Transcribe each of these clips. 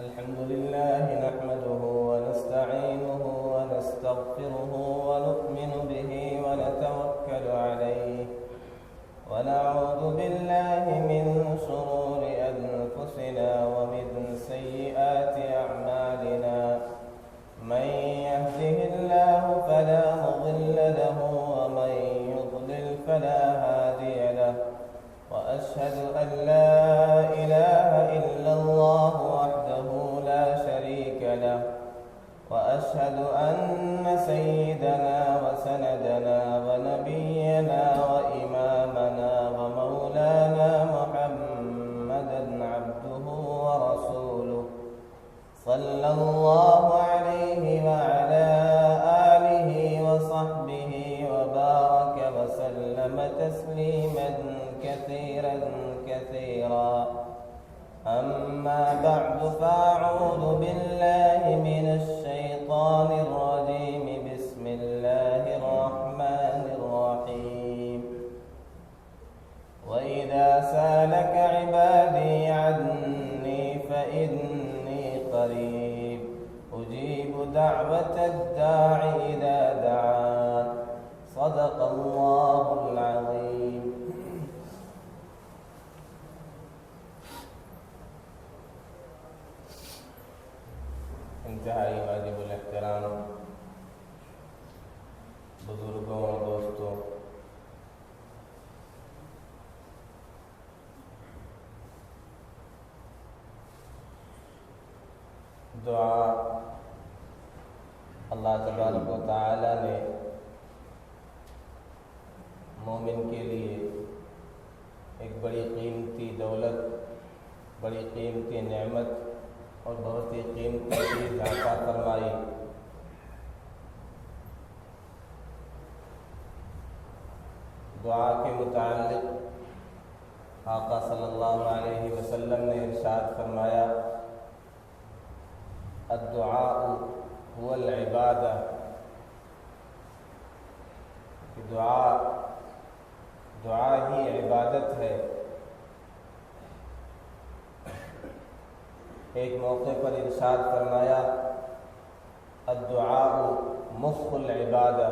الحمد لله نحمده ونستعينه ونستغفره ونؤمن به ونتوكل عليه ونعوذ بالله من شرور أنفسنا ومن سيئات أعمالنا من يهده الله فلا مضل له ومن يضلل فلا هادي له وأشهد أن لا إله إلا الله وحده لا شريك له وأشهد أن سيدنا وسندنا ونبينا وإمامنا ومولانا محمدا عبده ورسوله صلى الله عليه وعلى آله وصحبه وبارك وسلم تسليما كثيرا كثيرا. أما بعد فأعوذ بالله من الشيطان الرجيم. بسم الله الرحمن الرحيم. وإذا سألك عبادي عني فإني قريب أجيب دعوة الداع إذا دعان. صدق الله العظيم. انتہائی واجب الاحترام بزرگوں اور دوستوں، دعا اللہ تبارک و تعالی نے مومن کے لیے ایک بڑی قیمتی دولت، بڑی قیمتی نعمت اور بہت ہی قیمتی چیز عطا فرمائی. دعا کے متعلق آقا صلی اللہ علیہ وسلم نے ارشاد فرمایا، الدعاء هو العبادہ، کہ دعا ہی عبادت ہے. ایک موقع پر ارشاد فرمایا، الدعاء مخ العبادہ،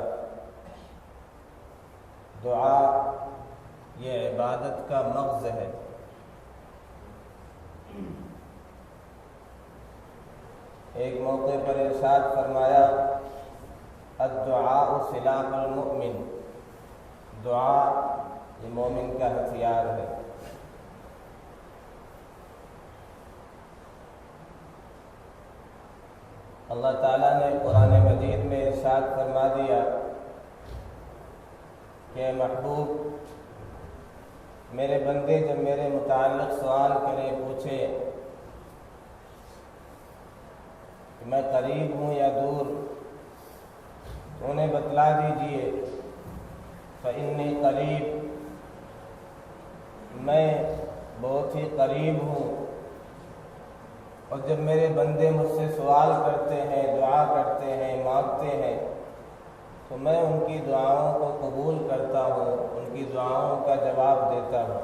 دعا یہ عبادت کا مغز ہے. ایک موقع پر ارشاد فرمایا، الدعاء سلاح المؤمن، دعا یہ مومن کا ہتھیار ہے. اللہ تعالیٰ نے قرآن مجید میں ارشاد فرما دیا کہ محبوب، میرے بندے جب میرے متعلق سوال کریں، پوچھے کہ میں قریب ہوں یا دور، تو انہیں بتلا دیجئے فإنی قریب، میں بہت ہی قریب ہوں. اور جب میرے بندے مجھ سے سوال کرتے ہیں، دعا کرتے ہیں، مانگتے ہیں، تو میں ان کی دعاؤں کو قبول کرتا ہوں، ان کی دعاؤں کا جواب دیتا ہوں.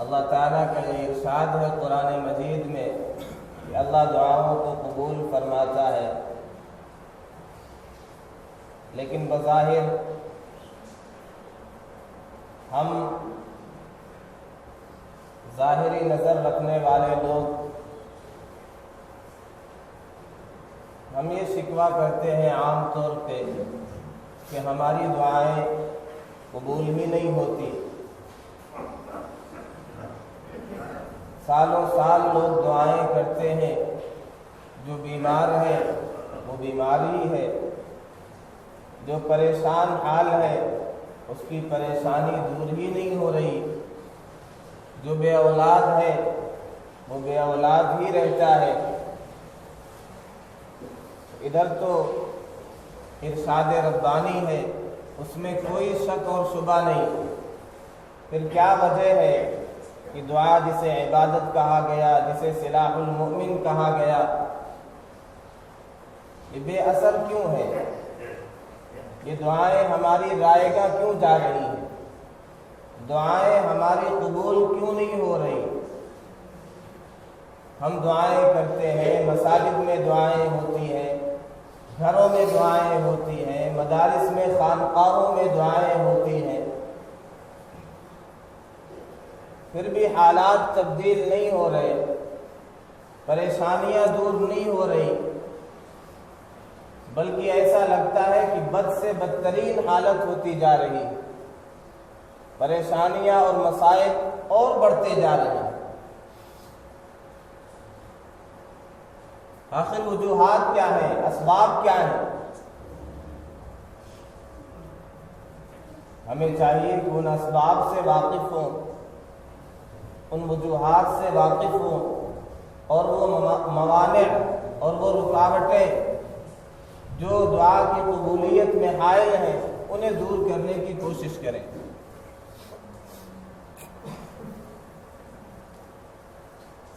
اللہ تعالیٰ کا یہ ارشاد ہے قرآن مجید میں کہ اللہ دعاؤں کو قبول فرماتا ہے. لیکن بظاہر ہم ظاہری نظر رکھنے والے لوگ، ہم یہ شکوہ کرتے ہیں عام طور پہ کہ ہماری دعائیں قبول ہی نہیں ہوتی. سالوں سال لوگ دعائیں کرتے ہیں، جو بیمار ہے وہ بیماری ہے، جو پریشان حال ہے اس کی پریشانی دور ہی نہیں ہو رہی، جو بے اولاد ہے وہ بے اولاد ہی رہتا ہے. ادھر تو ارشاد ربانی ہے، اس میں کوئی شک اور شبہ نہیں. پھر کیا وجہ ہے کہ دعا جسے عبادت کہا گیا، جسے سلاح المؤمن کہا گیا، یہ بے اثر کیوں ہے؟ یہ دعائیں ہماری رائے گاہ کیوں جا رہی ہیں؟ دعائیں ہماری قبول کیوں نہیں ہو رہی؟ ہم دعائیں کرتے ہیں، مساجد میں دعائیں ہوتی ہیں، گھروں میں دعائیں ہوتی ہیں، مدارس میں، خانقاہوں میں دعائیں ہوتی ہیں، پھر بھی حالات تبدیل نہیں ہو رہے، پریشانیاں دور نہیں ہو رہی، بلکہ ایسا لگتا ہے کہ بد سے بدترین حالت ہوتی جا رہی ہے، پریشانیاں اور مسائل اور بڑھتے جا رہے ہیں۔ آخر وجوہات کیا ہیں؟ اسباب کیا ہیں؟ ہمیں چاہیے کہ ان اسباب سے واقف ہوں، ان وجوہات سے واقف ہوں، اور وہ موانع اور وہ رکاوٹیں جو دعا کی قبولیت میں حائل ہیں انہیں دور کرنے کی کوشش کریں۔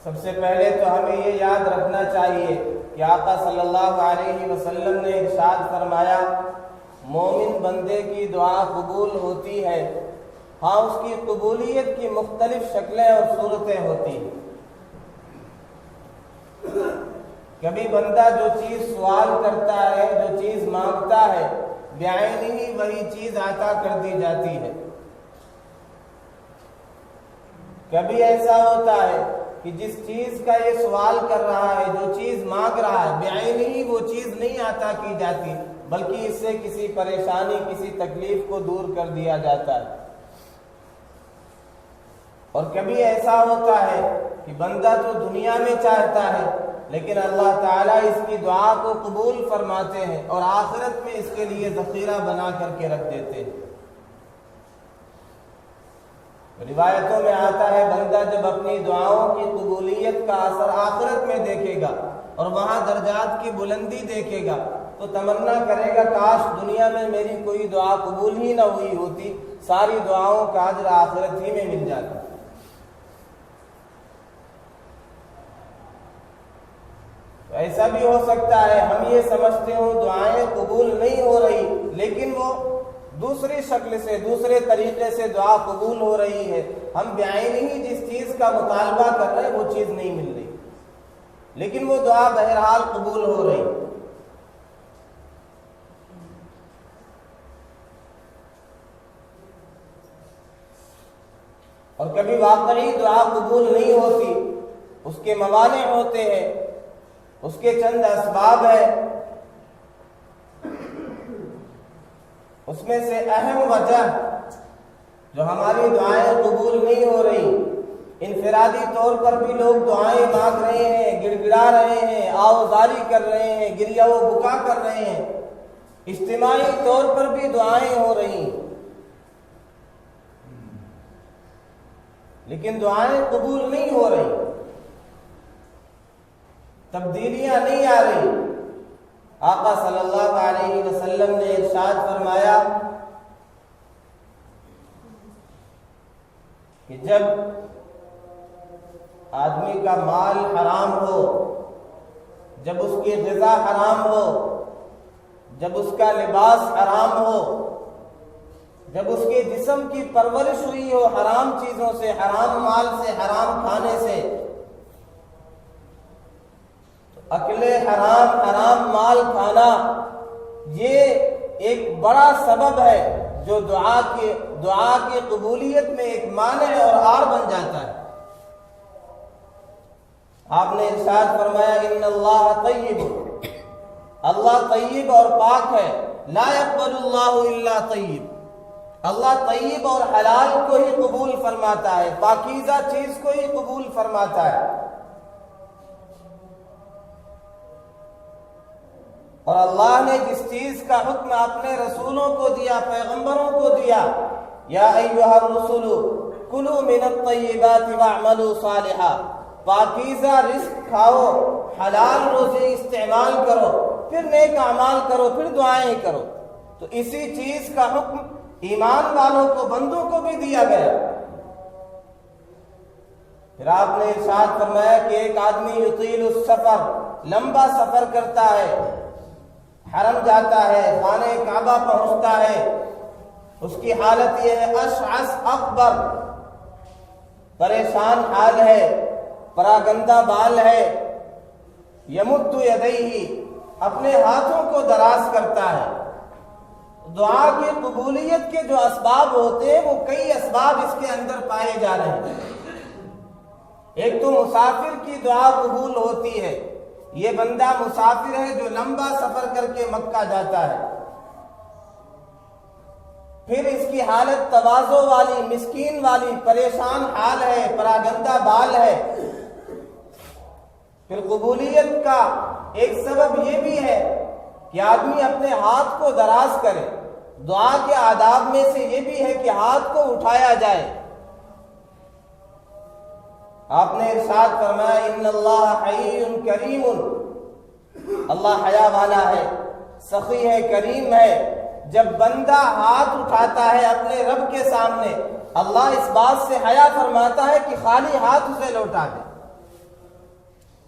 سب سے پہلے تو ہمیں یہ یاد رکھنا چاہیے کہ آقا صلی اللہ علیہ وسلم نے ارشاد فرمایا، مومن بندے کی دعا قبول ہوتی ہے، ہاں اس کی قبولیت کی مختلف شکلیں اور صورتیں ہوتی ہیں۔ کبھی بندہ جو چیز سوال کرتا ہے، جو چیز مانگتا ہے، بعینہ ہی وہی چیز عطا کر دی جاتی ہے۔ کبھی ایسا ہوتا ہے کہ جس چیز کا یہ سوال کر رہا ہے، جو چیز مانگ رہا ہے، بعینہ ہی وہ چیز نہیں عطا کی جاتی، بلکہ اس سے کسی پریشانی، کسی تکلیف کو دور کر دیا جاتا ہے۔ اور کبھی ایسا ہوتا ہے کہ بندہ تو دنیا میں چاہتا ہے، لیکن اللہ تعالیٰ اس کی دعا کو قبول فرماتے ہیں اور آخرت میں اس کے لیے ذخیرہ بنا کر کے رکھ دیتے ہیں۔ روایتوں میں آتا ہے بندہ جب اپنی دعاؤں کی قبولیت کا اثر آخرت میں دیکھے گا اور وہاں درجات کی بلندی دیکھے گا تو تمنا کرے گا کاش دنیا میں میری کوئی دعا قبول ہی نہ ہوئی ہوتی، ساری دعاؤں کا اجر آخرت ہی میں مل جاتا۔ ایسا بھی ہو سکتا ہے ہم یہ سمجھتے ہوں دعائیں قبول نہیں ہو رہی، لیکن وہ دوسری شکل سے، دوسرے طریقے سے دعا قبول ہو رہی ہے، ہم بعینہ ہی جس چیز کا مطالبہ کر رہے ہیں وہ چیز نہیں مل رہی، لیکن وہ دعا بہرحال قبول ہو رہی۔ اور کبھی واقعی دعا قبول نہیں ہوتی، اس کے موانع ہوتے ہیں، اس کے چند اسباب ہیں۔ اس میں سے اہم وجہ جو ہماری دعائیں قبول نہیں ہو رہی، انفرادی طور پر بھی لوگ دعائیں مانگ رہے ہیں، گڑ گڑا رہے ہیں، آوازاری کر رہے ہیں، گریہ و بکا کر رہے ہیں، اجتماعی طور پر بھی دعائیں ہو رہی ہیں، لیکن دعائیں قبول نہیں ہو رہی، تبدیلیاں نہیں آ رہی۔ آقا صلی اللہ علیہ وسلم نے ارشاد فرمایا کہ جب آدمی کا مال حرام ہو، جب اس کی غذا حرام ہو، جب اس کا لباس حرام ہو، جب اس کے جسم کی پرورش ہوئی ہو حرام چیزوں سے، حرام مال سے، حرام کھانے سے، اکلے حرام، حرام مال کھانا یہ ایک بڑا سبب ہے جو دعا کی قبولیت میں ایک مانع اور عار بن جاتا ہے۔ آپ نے ارشاد فرمایا ان اللہ طیب، اللہ طیب اور پاک ہے، لا يقبل اللہ الا طیب، اللہ طیب اور حلال کو ہی قبول فرماتا ہے، پاکیزہ چیز کو ہی قبول فرماتا ہے۔ اور اللہ نے جس چیز کا حکم اپنے رسولوں کو دیا، پیغمبروں کو دیا، یا ایھا الرسل کلوا من الطیبات واعملوا صالحا، پاکیزہ رزق کھاؤ، حلال روزی استعمال کرو، پھر نیک اعمال کرو، پھر دعائیں کرو، تو اسی چیز کا حکم ایمان والوں کو، بندوں کو بھی دیا گیا۔ پھر آپ نے ارشاد فرمایا کہ ایک آدمی یطیل السفر، لمبا سفر کرتا ہے، حرم جاتا ہے، خانہ کعبہ پہنچتا ہے، اس کی حالت یہ ہے اشعث اکبر، پریشان حال ہے، پراگندہ بال ہے، یمد یدیہ، اپنے ہاتھوں کو دراز کرتا ہے۔ دعا کی قبولیت کے جو اسباب ہوتے ہیں وہ کئی اسباب اس کے اندر پائے جا رہے ہیں۔ ایک تو مسافر کی دعا قبول ہوتی ہے، یہ بندہ مسافر ہے جو لمبا سفر کر کے مکہ جاتا ہے، پھر اس کی حالت تواضع والی، مسکین والی، پریشان حال ہے، پراگندہ بال ہے۔ پھر قبولیت کا ایک سبب یہ بھی ہے کہ آدمی اپنے ہاتھ کو دراز کرے۔ دعا کے آداب میں سے یہ بھی ہے کہ ہاتھ کو اٹھایا جائے۔ آپ نے ارشاد فرمایا ان اللہ حی کریم، اللہ حیا والا ہے، سخی ہے، کریم ہے۔ جب بندہ ہاتھ اٹھاتا ہے اپنے رب کے سامنے، اللہ اس بات سے حیا فرماتا ہے کہ خالی ہاتھ اسے لوٹا دے۔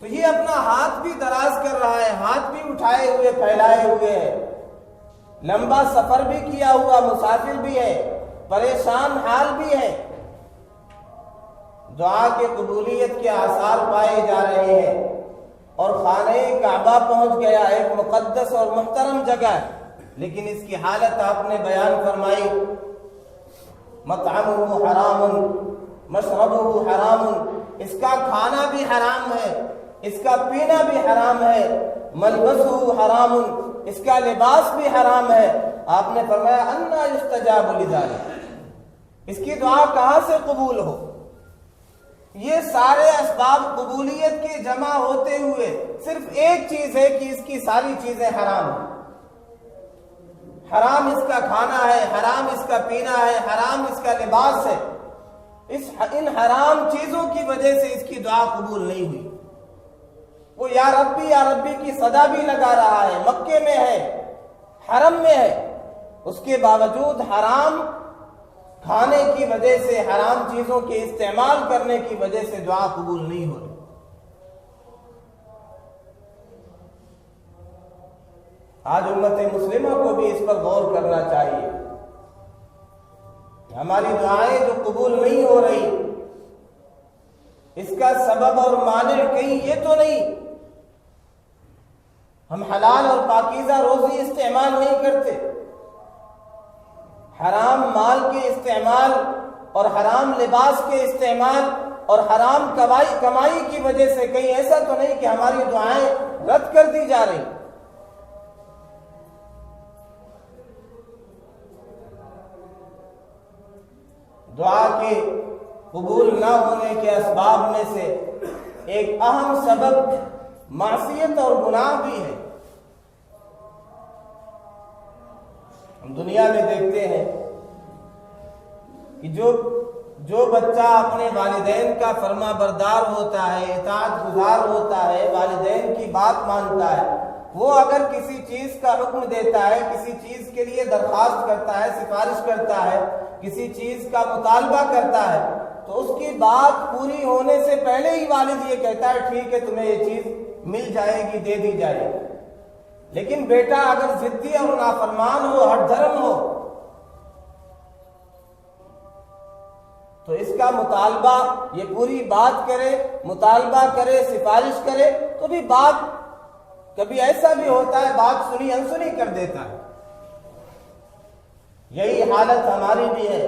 تو یہ اپنا ہاتھ بھی دراز کر رہا ہے، ہاتھ بھی اٹھائے ہوئے، پھیلائے ہوئے ہے، لمبا سفر بھی کیا ہوا مسافر بھی ہے، پریشان حال بھی ہے۔ دعا کے قبولیت کے آثار پائے جا رہے ہیں، اور خانہ کعبہ پہنچ گیا، ایک مقدس اور محترم جگہ ہے، لیکن اس کی حالت آپ نے بیان فرمائی، مطعمہ حرام مشربہ حرام، اس کا کھانا بھی حرام ہے، اس کا پینا بھی حرام ہے، ملبسہ حرام، اس کا لباس بھی حرام ہے۔ آپ نے فرمایا انا یستجاب لذلک، اس کی دعا کہاں سے قبول ہو؟ یہ سارے اسباب قبولیت کے جمع ہوتے ہوئے صرف ایک چیز ہے کہ اس کی ساری چیزیں حرام ہیں۔ حرام اس کا کھانا ہے، حرام اس کا پینا ہے، حرام اس کا لباس ہے۔ ان حرام چیزوں کی وجہ سے اس کی دعا قبول نہیں ہوئی۔ وہ یا ربی کی صدا بھی لگا رہا ہے، مکے میں ہے، حرم میں ہے، اس کے باوجود حرام کھانے کی وجہ سے، حرام چیزوں کے استعمال کرنے کی وجہ سے دعا قبول نہیں ہو رہی۔ آج امت مسلمہ کو بھی اس پر غور کرنا چاہیے۔ ہماری دعائیں جو قبول نہیں ہو رہی، اس کا سبب اور مانع کہیں یہ تو نہیں ہم حلال اور پاکیزہ روزی استعمال نہیں کرتے، حرام مال کے استعمال اور حرام لباس کے استعمال اور حرام کمائی کی وجہ سے کہیں ایسا تو نہیں کہ ہماری دعائیں رد کر دی جا رہی۔ دعا کے قبول نہ ہونے کے اسباب میں سے ایک اہم سبب معصیت اور گناہ بھی ہے۔ ہم دنیا میں دیکھتے ہیں کہ جو بچہ اپنے والدین کا فرما بردار ہوتا ہے، اطاعت گزار ہوتا ہے، والدین کی بات مانتا ہے، وہ اگر کسی چیز کا حکم دیتا ہے، کسی چیز کے لیے درخواست کرتا ہے، سفارش کرتا ہے، کسی چیز کا مطالبہ کرتا ہے، تو اس کی بات پوری ہونے سے پہلے ہی والد یہ کہتا ہے ٹھیک ہے تمہیں یہ چیز مل جائے گی، دے دی جائے گی۔ لیکن بیٹا اگر ضدی اور نافرمان ہو، ہٹ دھرم ہو، تو اس کا مطالبہ، یہ پوری بات کرے، مطالبہ کرے، سفارش کرے، تو بھی بات کبھی ایسا بھی ہوتا ہے بات سنی انسنی کر دیتا ہے۔ یہی حالت ہماری بھی ہے۔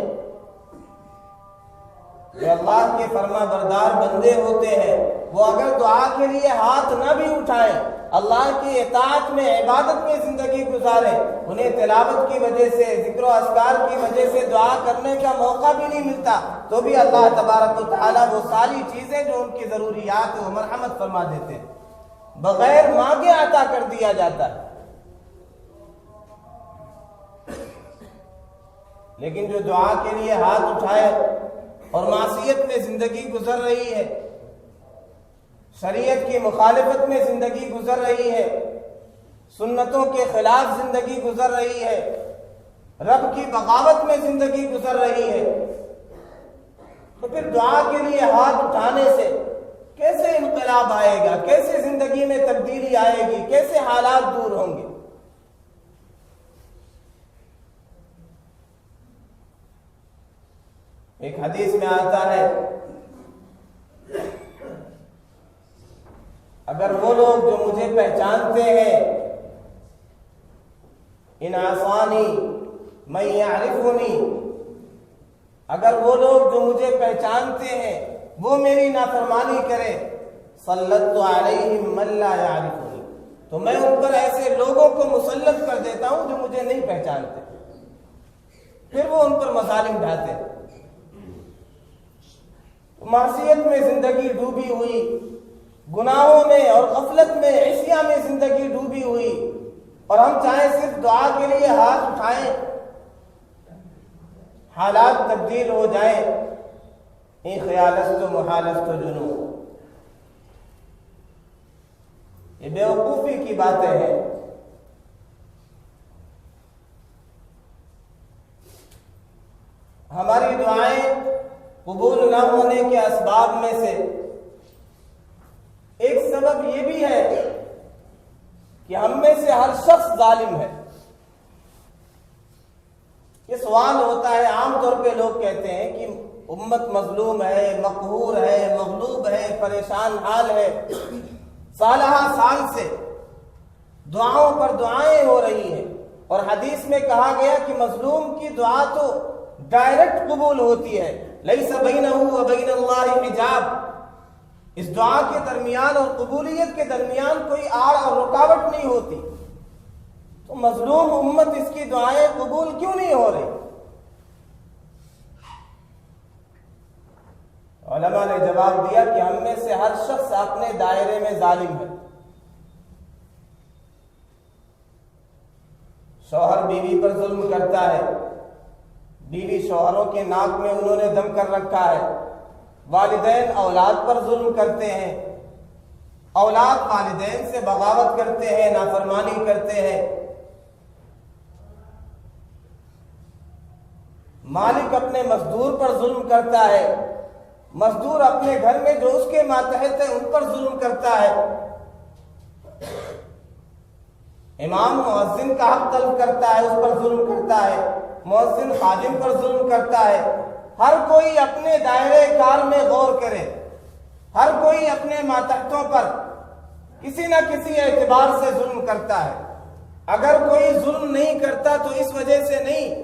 جو اللہ کے فرما بردار بندے ہوتے ہیں وہ اگر دعا کے لیے ہاتھ نہ بھی اٹھائیں، اللہ کی اطاعت میں، عبادت میں زندگی گزاریں، انہیں تلاوت کی وجہ سے، ذکر و اذکار کی وجہ سے دعا کرنے کا موقع بھی نہیں ملتا، تو بھی اللہ تبارک و تعالیٰ وہ ساری چیزیں جو ان کی ضروریات ہیں وہ مرحمت فرما دیتے ہیں، بغیر مانگے عطا کر دیا جاتا ہے۔ لیکن جو دعا کے لیے ہاتھ اٹھائے اور معصیت میں زندگی گزر رہی ہے، شریعت کی مخالفت میں زندگی گزر رہی ہے، سنتوں کے خلاف زندگی گزر رہی ہے، رب کی بغاوت میں زندگی گزر رہی ہے، تو پھر دعا کے لیے ہاتھ اٹھانے سے کیسے انقلاب آئے گا، کیسے زندگی میں تبدیلی آئے گی، کیسے حالات دور ہوں گے؟ ایک حدیث میں آتا ہے اگر وہ لوگ جو مجھے پہچانتے ہیں ان عصانی من یعرفنی، اگر وہ لوگ جو مجھے پہچانتے ہیں وہ میری نافرمانی کرے، سلطت علیہم من لا یعرفنی، تو میں ان پر ایسے لوگوں کو مسلط کر دیتا ہوں جو مجھے نہیں پہچانتے، پھر وہ ان پر مظالم ڈھاتے ہیں۔ معصیت میں زندگی ڈوبی ہوئی، گناہوں میں اور غفلت میں، عصیاں میں زندگی ڈوبی ہوئی، اور ہم چاہیں صرف دعا کے لیے ہاتھ اٹھائیں، حالات تبدیل ہو جائیں، این خیالست و محالست و جنون، یہ بیوقوفی کی باتیں ہیں۔ ہماری دعائیں قبول نہ ہونے کے اسباب میں سے ایک سبب یہ بھی ہے کہ ہم میں سے ہر شخص ظالم ہے۔ یہ سوال ہوتا ہے، عام طور پہ لوگ کہتے ہیں کہ امت مظلوم ہے، مقہور ہے، مغلوب ہے، پریشان حال ہے، سالہ سال سے دعاؤں پر دعائیں ہو رہی ہیں، اور حدیث میں کہا گیا کہ مظلوم کی دعا تو ڈائریکٹ قبول ہوتی ہے، لیس بینہ و بین اللہ حجاب، اس دعا کے درمیان اور قبولیت کے درمیان کوئی آڑ اور رکاوٹ نہیں ہوتی، تو مظلوم امت اس کی دعائیں قبول کیوں نہیں ہو رہی؟ علماء نے جواب دیا کہ ہم میں سے ہر شخص اپنے دائرے میں ظالم ہے۔ شوہر بیوی پر ظلم کرتا ہے، بیوی شوہروں کے ناک میں انہوں نے دم کر رکھا ہے، والدین اولاد پر ظلم کرتے ہیں، اولاد والدین سے بغاوت کرتے ہیں، نافرمانی کرتے ہیں، مالک اپنے مزدور پر ظلم کرتا ہے، مزدور اپنے گھر میں جو اس کے ماتحت ہیں ان پر ظلم کرتا ہے، امام مؤذن کا حق طلب کرتا ہے، اس پر ظلم کرتا ہے، مؤذن خادم پر ظلم کرتا ہے۔ ہر کوئی اپنے دائرے کار میں غور کرے، ہر کوئی اپنے ماتحتوں پر کسی نہ کسی اعتبار سے ظلم کرتا ہے۔ اگر کوئی ظلم نہیں کرتا تو اس وجہ سے نہیں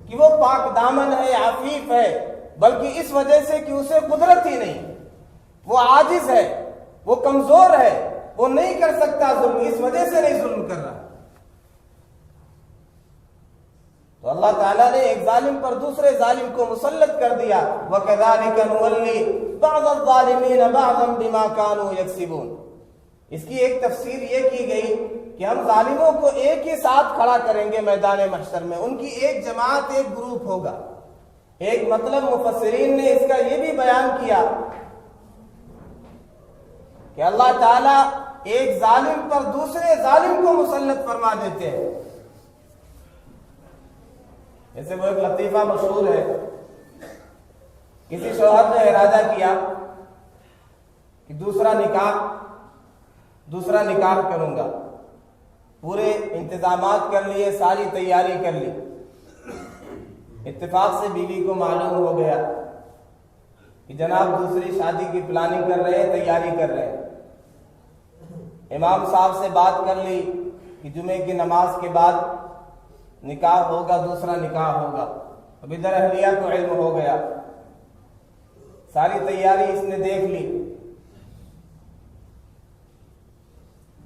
کہ وہ پاک دامن ہے، عفیف ہے، بلکہ اس وجہ سے کہ اسے قدرت ہی نہیں، وہ عاجز ہے، وہ کمزور ہے، وہ نہیں کر سکتا ظلم، اس وجہ سے نہیں ظلم کر رہا۔ تو اللہ تعالیٰ نے ایک ظالم پر دوسرے ظالم کو مسلط کر دیا، وَكَذَلِكَ نُوَلِّي بَعْضَ الظَّالِمِينَ بَعْضًا بِمَا كَانُوا يَكْسِبُونَ۔ اس کی ایک تفسیر یہ کی گئی کہ ہم ظالموں کو ایک ہی ساتھ کھڑا کریں گے میدان محشر میں، ان کی ایک جماعت، ایک گروپ ہوگا۔ ایک مطلب مفسرین نے اس کا یہ بھی بیان کیا کہ اللہ تعالیٰ ایک ظالم پر دوسرے ظالم کو مسلط فرما دیتے ہیں۔ جیسے وہ ایک لطیفہ مشہور ہے، کسی شوہر نے ارادہ کیا کہ دوسرا نکاح کروں گا، پورے انتظامات کر لیے، ساری تیاری کر لی، اتفاق سے بیوی کو معلوم ہو گیا کہ جناب دوسری شادی کی پلاننگ کر رہے ہیں، تیاری کر رہے ہیں۔ امام صاحب سے بات کر لی کہ جمعے کی نماز کے بعد نکاح ہوگا، دوسرا نکاح ہوگا۔ اب ادھر اہلیہ کو علم ہو گیا، ساری تیاری اس نے دیکھ لی،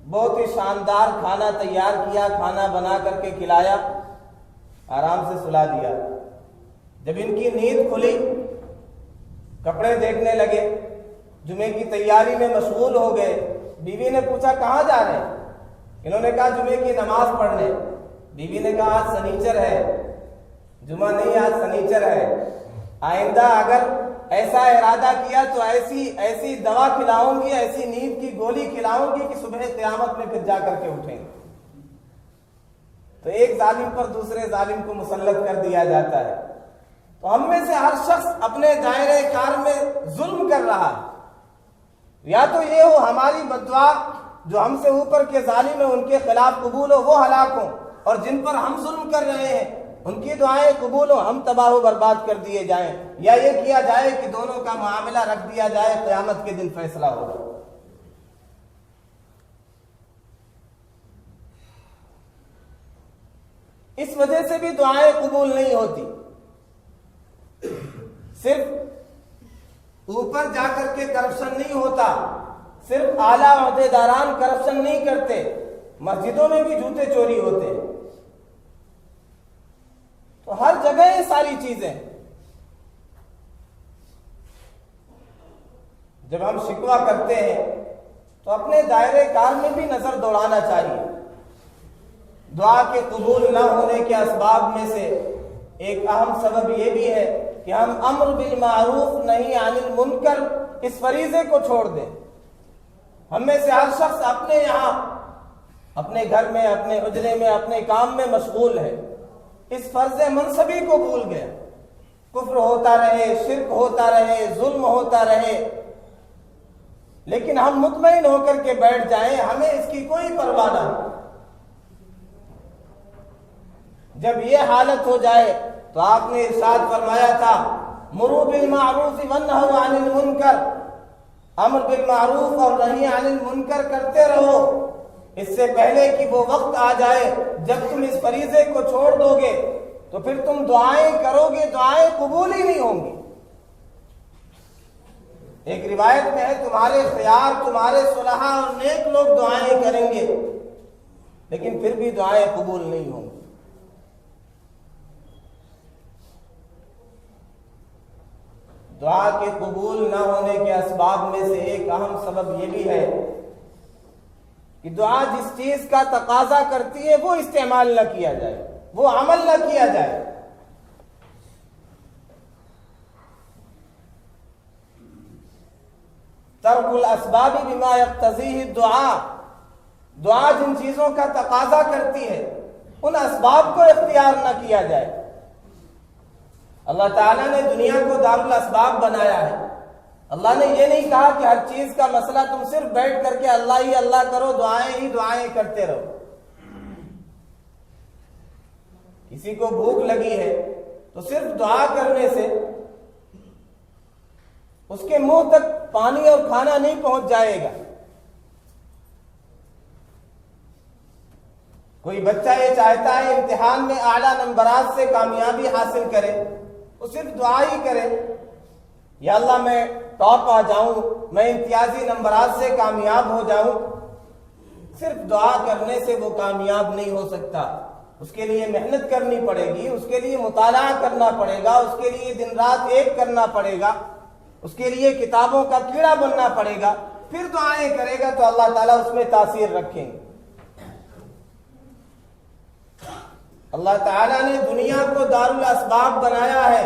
بہت ہی شاندار کھانا تیار کیا، کھانا بنا کر کے کھلایا، آرام سے سلا دیا۔ جب ان کی نیند کھلی، کپڑے دیکھنے لگے، جمعے کی تیاری میں مشغول ہو گئے۔ بیوی نے پوچھا کہاں جا رہے ہیں؟ انہوں نے کہا جمعے کی نماز پڑھنے۔ بیوی نے کہا آج سنیچر ہے، جمعہ نہیں، آج سنیچر ہے، آئندہ اگر ایسا ارادہ کیا تو ایسی دوا کھلاؤں گی، ایسی نیند کی گولی کھلاؤں گی کہ صبح قیامت میں پھر جا کر کے اٹھیں گے۔ تو ایک ظالم پر دوسرے ظالم کو مسلط کر دیا جاتا ہے۔ تو ہم میں سے ہر شخص اپنے دائرے کار میں ظلم کر رہا ہے۔ یا تو یہ ہو ہماری بددعا جو ہم سے اوپر کے ظالم ہیں ان کے خلاف قبول ہو، وہ ہلاک ہوں، اور جن پر ہم ظلم کر رہے ہیں ان کی دعائیں قبول ہوں، ہم تباہ و برباد کر دیے جائیں، یا یہ کیا جائے کہ دونوں کا معاملہ رکھ دیا جائے، قیامت کے دن فیصلہ ہوگا۔ اس وجہ سے بھی دعائیں قبول نہیں ہوتی۔ صرف اوپر جا کر کے کرپشن نہیں ہوتا، صرف اعلیٰ عہدیداران کرپشن نہیں کرتے، مسجدوں میں بھی جوتے چوری ہوتے ہیں۔ تو ہر جگہ یہ ساری چیزیں، جب ہم شکوہ کرتے ہیں تو اپنے دائرے کار میں بھی نظر دوڑانا چاہیے۔ دعا کے قبول نہ ہونے کے اسباب میں سے ایک اہم سبب یہ بھی ہے کہ ہم امر بالمعروف نہی عن المنکر اس فریضے کو چھوڑ دیں۔ ہم میں سے ہر شخص اپنے یہاں، اپنے گھر میں، اپنے حجرے میں، اپنے کام میں مشغول ہے، اس فرض منصبی کو بھول گیا۔ کفر ہوتا رہے، شرک ہوتا رہے، ظلم ہوتا رہے، لیکن ہم مطمئن ہو کر کے بیٹھ جائیں، ہمیں اس کی کوئی پرواہ نہ ہو۔ جب یہ حالت ہو جائے تو آپ نے ارشاد فرمایا تھا مروا بالمعروف وانہوا عن المنکر، امر بالمعروف اور نہی عن المنکر کرتے رہو، اس سے پہلے کہ وہ وقت آ جائے جب تم اس فریضے کو چھوڑ دو گے تو پھر تم دعائیں کرو گے، دعائیں قبول ہی نہیں ہوں گی۔ ایک روایت میں ہے تمہارے خیار، تمہارے صلحاء اور نیک لوگ دعائیں کریں گے لیکن پھر بھی دعائیں قبول نہیں ہوں گی۔ دعا کے قبول نہ ہونے کے اسباب میں سے ایک اہم سبب یہ بھی ہے کہ دعا جس چیز کا تقاضا کرتی ہے وہ استعمال نہ کیا جائے، وہ عمل نہ کیا جائے۔ ترک الاسباب بما یقتضیہ الدعاء، دعا جن چیزوں کا تقاضا کرتی ہے ان اسباب کو اختیار نہ کیا جائے۔ اللہ تعالیٰ نے دنیا کو دار الاسباب بنایا ہے۔ اللہ نے یہ نہیں کہا کہ ہر چیز کا مسئلہ تم صرف بیٹھ کر کے اللہ ہی اللہ کرو، دعائیں ہی دعائیں کرتے رہو۔ کسی کو بھوک لگی ہے تو صرف دعا کرنے سے اس کے منہ تک پانی اور کھانا نہیں پہنچ جائے گا۔ کوئی بچہ یہ چاہتا ہے امتحان میں اعلیٰ نمبرات سے کامیابی حاصل کرے، وہ صرف دعا ہی کرے، یا اللہ میں ٹاپ آ جاؤں، میں امتیازی نمبرات سے کامیاب ہو جاؤں۔ صرف دعا کرنے سے وہ کامیاب نہیں ہو سکتا، اس کے لیے محنت کرنی پڑے گی، اس کے لیے مطالعہ کرنا پڑے گا، اس کے لیے دن رات ایک کرنا پڑے گا، اس کے لیے کتابوں کا کیڑا بننا پڑے گا، پھر دعائیں کرے گا تو اللہ تعالیٰ اس میں تاثیر رکھیں گے۔ اللہ تعالیٰ نے دنیا کو دار الاسباب بنایا ہے،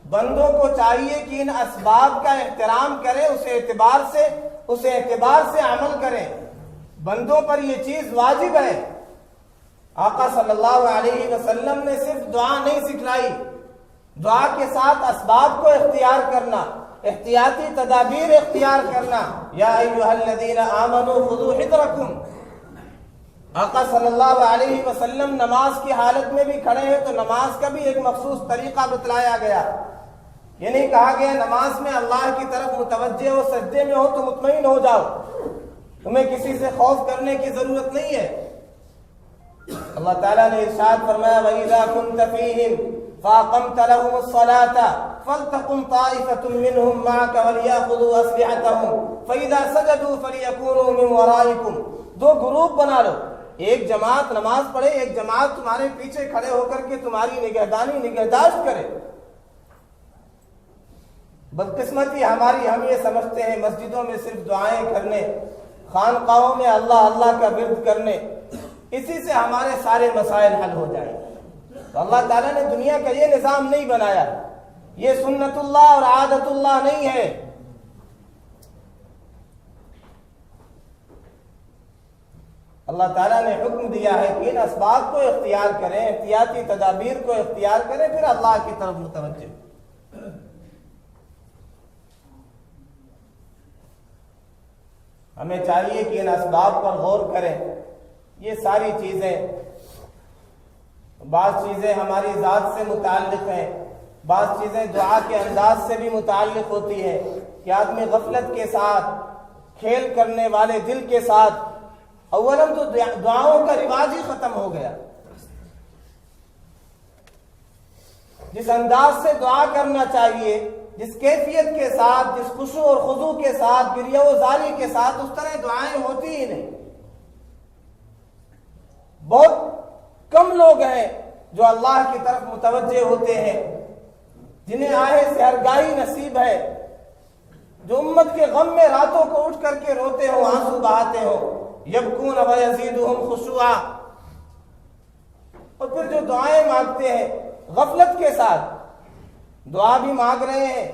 بندوں کو چاہیے کہ ان اسباب کا احترام کریں، اس اعتبار سے عمل کریں۔ بندوں پر یہ چیز واجب ہے۔ آقا صلی اللہ علیہ وسلم نے صرف دعا نہیں سکھلائی، دعا کے ساتھ اسباب کو اختیار کرنا، احتیاطی تدابیر اختیار کرنا۔ یا ایھا الذین آمنوا خذوا حذرکم، آقا صلی اللہ علیہ وسلم نماز کی حالت میں بھی کھڑے ہیں تو نماز کا بھی ایک مخصوص طریقہ بتلایا گیا۔ یہ نہیں کہا گیا نماز میں اللہ کی طرف متوجہ ہو، سجدے میں ہو تو مطمئن ہو جاؤ، تمہیں کسی سے خوف کرنے کی ضرورت نہیں ہے۔ اللہ تعالیٰ نے ارشاد فرمایا وَإِذَا كُنْتَ فِيهِمْ فَأَقَمْتَ لَهُمُ الصَّلَاةَ فَلْتَقُمْ طَائِفَةٌ مِّنْهُمْ مَعَكَ وَلْيَأْخُذُوا أَسْلِحَتَهُمْ فَإِذَا سَجَدُوا فَلْيَكُونُوا مِنْ وَرَائِكُمْ، دو گروپ بنا لو، ایک جماعت نماز پڑھے، ایک جماعت تمہارے پیچھے کھڑے ہو کر کے تمہاری نگہداشت کرے۔ بدقسمتی ہماری، ہم یہ سمجھتے ہیں مسجدوں میں صرف دعائیں کرنے، خانقاہوں میں اللہ اللہ کا ورد کرنے، اسی سے ہمارے سارے مسائل حل ہو جائیں۔ تو اللہ تعالیٰ نے دنیا کا یہ نظام نہیں بنایا، یہ سنت اللہ اور عادت اللہ نہیں ہے۔ اللہ تعالیٰ نے حکم دیا ہے کہ ان اسباب کو اختیار کریں، احتیاطی تدابیر کو اختیار کریں، پھر اللہ کی طرف متوجہ۔ ہمیں چاہیے کہ ان اسباب پر غور کریں۔ یہ ساری چیزیں بعض چیزیں ہماری ذات سے متعلق ہیں، بعض چیزیں دعا کے انداز سے بھی متعلق ہوتی ہے کہ آدمی غفلت کے ساتھ، کھیل کرنے والے دل کے ساتھ، اولاً تو دعاؤں کا رواج ہی ختم ہو گیا۔ جس انداز سے دعا کرنا چاہیے، جس کیفیت کے ساتھ، جس خشوع اور خضوع کے ساتھ، گریہ و زاری کے ساتھ، اس طرح دعائیں ہوتی ہی نہیں۔ بہت کم لوگ ہیں جو اللہ کی طرف متوجہ ہوتے ہیں، جنہیں آہ سحرگاہی نصیب ہے، جو امت کے غم میں راتوں کو اٹھ کر کے روتے ہوں، آنسو بہاتے ہوں، یبکون ویزیدہم خشوعا، اور پھر جو دعائیں مانگتے ہیں غفلت کے ساتھ، دعا بھی مانگ رہے ہیں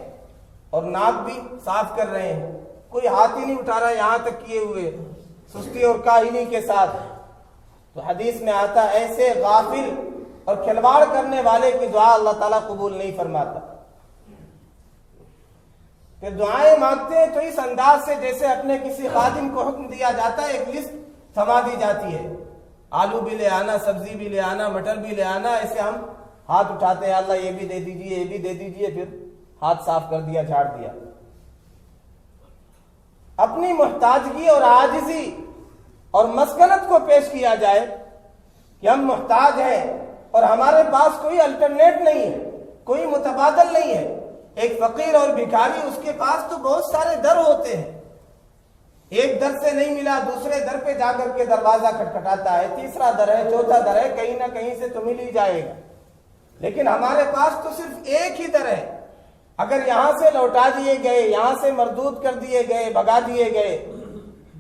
اور ناک بھی صاف کر رہے ہیں، کوئی ہاتھ ہی نہیں اٹھا رہا یہاں تک کیے ہوئے، سستی اور کاہلی کے ساتھ۔ تو حدیث میں آتا ہے ایسے غافل اور کھلواڑ کرنے والے کی دعا اللہ تعالیٰ قبول نہیں فرماتا۔ کہ دعائیں مانگتے ہیں تو اس انداز سے جیسے اپنے کسی خادم کو حکم دیا جاتا ہے، ایک لسٹ تھما دی جاتی ہے، آلو بھی لے آنا، سبزی بھی لے آنا، مٹر بھی لے آنا، ایسے ہم ہاتھ اٹھاتے ہیں، اللہ یہ بھی دے دیجئے، یہ بھی دے دیجئے، پھر ہاتھ صاف کر دیا، جھاڑ دیا۔ اپنی محتاجگی اور عاجزی اور مسکنت کو پیش کیا جائے کہ ہم محتاج ہیں اور ہمارے پاس کوئی الٹرنیٹ نہیں ہے، کوئی متبادل نہیں ہے۔ ایک فقیر اور بھکاری، اس کے پاس تو بہت سارے در ہوتے ہیں، ایک در سے نہیں ملا دوسرے در پہ جا کر کے دروازہ کھٹکھٹاتا ہے، تیسرا در ہے، چوتھا در ہے، کہیں نہ کہیں سے تو مل ہی جائے گا۔ لیکن ہمارے پاس تو صرف ایک ہی در ہے، اگر یہاں سے لوٹا دیے گئے، یہاں سے مردود کر دیے گئے، بھگا دیے گئے،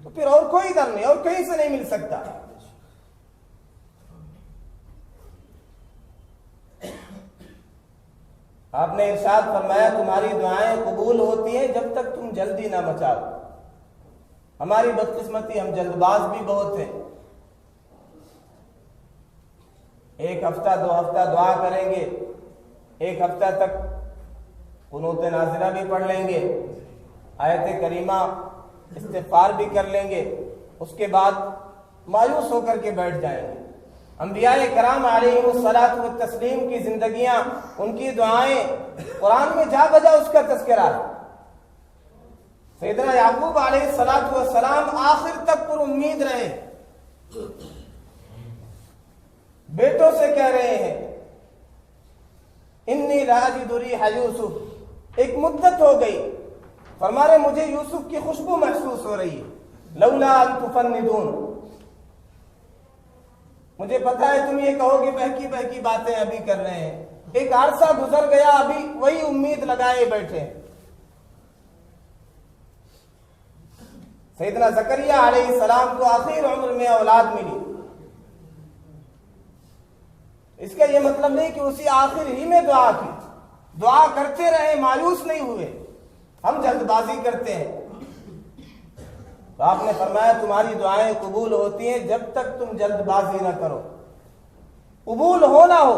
تو پھر اور کوئی در نہیں، اور کہیں سے نہیں مل سکتا۔ آپ نے ارشاد فرمایا تمہاری دعائیں قبول ہوتی ہیں جب تک تم جلدی نہ مچاؤ۔ ہماری بدقسمتی، ہم جلد باز بھی بہت ہیں، ایک ہفتہ دو ہفتہ دعا کریں گے، ایک ہفتہ تک قنوت نازلہ بھی پڑھ لیں گے، آیت کریمہ استغفار بھی کر لیں گے، اس کے بعد مایوس ہو کر کے بیٹھ جائیں گے۔ انبیاء کرام علیہم الصلاۃ والتسلیم کی زندگیاں، ان کی دعائیں قرآن میں جا بجا اس کا تذکرہ ہے۔ سیدنا یعقوب علیہ الصلاۃ والسلام آخر تک پر امید رہے، بیٹوں سے کہہ رہے ہیں انی لاجد ریح یوسف، ایک مدت ہو گئی، فرما رہے مجھے یوسف کی خوشبو محسوس ہو رہی ہے، لولا ان تفندون، مجھے پتا ہے تم یہ کہو گے بہکی بہکی باتیں ابھی کر رہے ہیں، ایک عرصہ گزر گیا، ابھی وہی امید لگائے بیٹھے ہیں۔ سیدنا زکریا علیہ السلام کو آخر عمر میں اولاد ملی، اس کا یہ مطلب نہیں کہ اسی آخر ہی میں دعا کی، دعا کرتے رہے، مایوس نہیں ہوئے۔ ہم جلد بازی کرتے ہیں، تو آپ نے فرمایا تمہاری دعائیں قبول ہوتی ہیں جب تک تم جلد بازی نہ کرو۔ قبول ہو نہ ہو،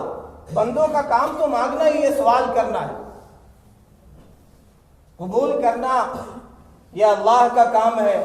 بندوں کا کام تو مانگنا ہی ہے، سوال کرنا ہے، قبول کرنا یہ اللہ کا کام ہے۔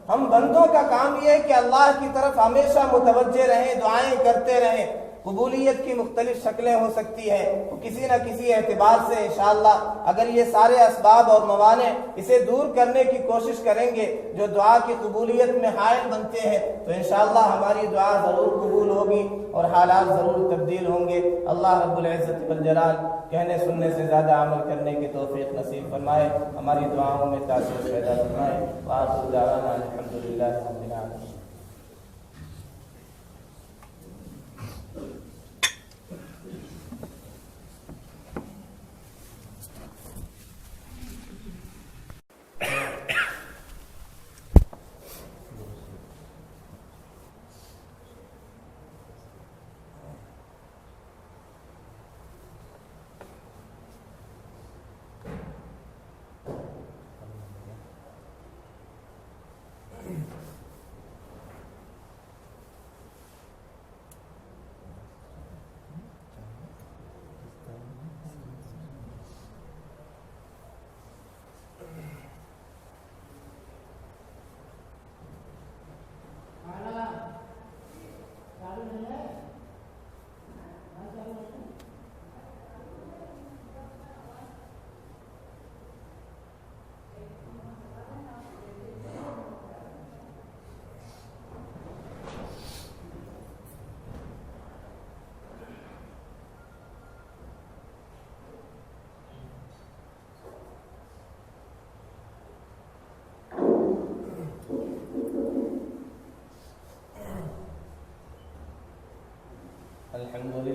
ہم بندوں کا کام یہ ہے کہ اللہ کی طرف ہمیشہ متوجہ رہیں، دعائیں کرتے رہیں۔ قبولیت کی مختلف شکلیں ہو سکتی ہیں، تو کسی نہ کسی اعتبار سے انشاءاللہ اگر یہ سارے اسباب اور موانع اسے دور کرنے کی کوشش کریں گے جو دعا کی قبولیت میں حائل بنتے ہیں، تو انشاءاللہ ہماری دعا ضرور قبول ہوگی اور حالات ضرور تبدیل ہوں گے۔ اللہ رب العزت والجلال کہنے سننے سے زیادہ عمل کرنے کی توفیق نصیب فرمائے، ہماری دعاؤں میں تاثیر پیدا فرمائے۔ وآخر دعوانا الحمدللہ رب العالمین۔ الحمد لله